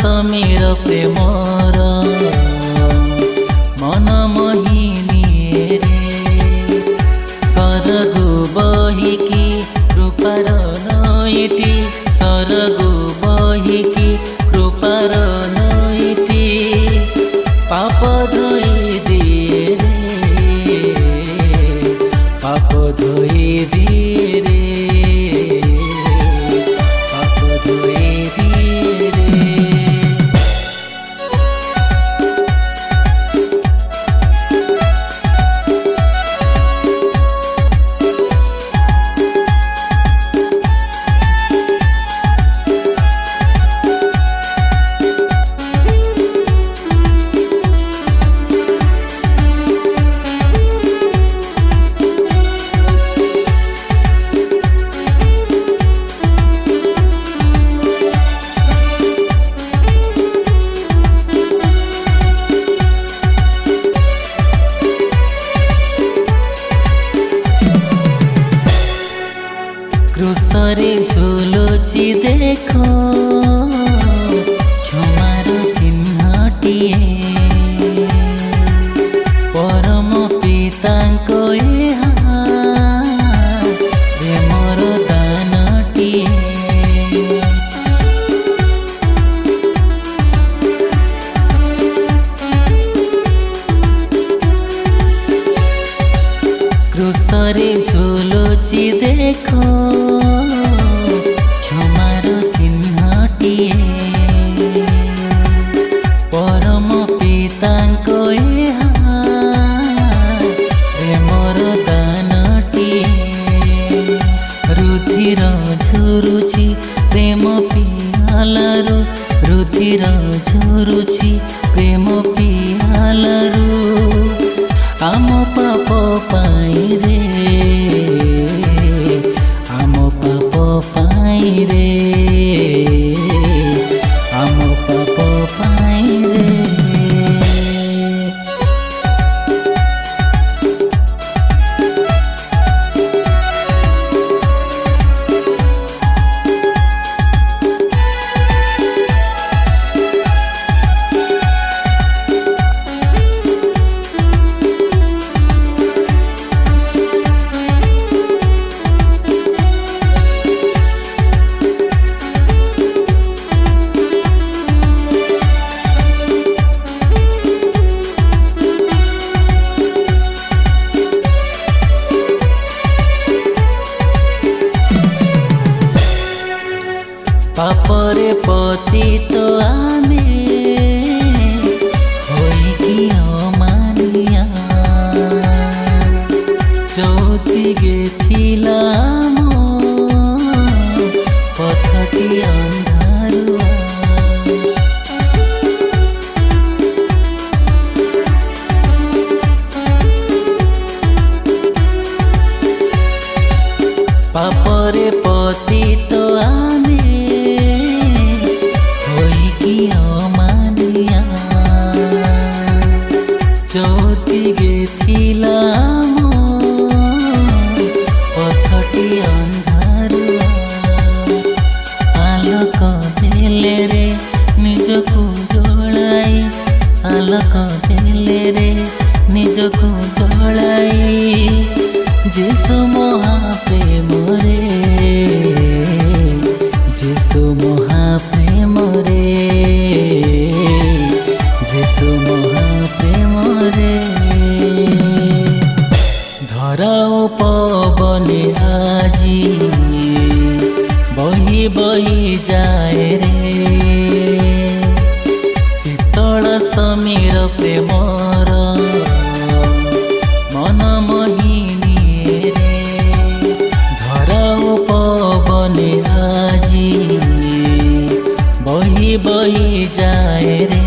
Sameer Premiere मन मोहिनी रे सरगु बहिकी कृपार ninety सरगु बहिकी कृपार ninety पाप धोई दिए रे पाप धोई दिए रे पाप धोई दिए रे। क्रोसरे झुलुची देखो क्षमार चिन्हटिए परम पितांको प्रेमर दानटिए क्रोसरे झुलुची देखो क्षमार चिन्हटिए परम पितांको प्रेमर दानटिए रुधिर झुरुची प्रेम पियालारू रुधिर झुरुची प्रेम पियालारू आम पाप पाई रे आम पाप पाई रे आम पाप पाई रे। पापरे पतित आमे होइकी अमानिया चौथिगे थिला पथटी अंधारुआ पापरे पतित आमे अमानिया चौथिगे थिला पथटी अंधारुआ आलोक देले रे निजकु जलाई आलोक देले रे निजकु जलाई जेसु महाप्रेम रे जेसु महाप्रेम रे जेसु महाप्रेम रे धराओ पवने आजी बही बही जाए रे शीतल समीर प्रेमर मन मोहिनी रे धराओ पवने आजी बही बही जाए रे।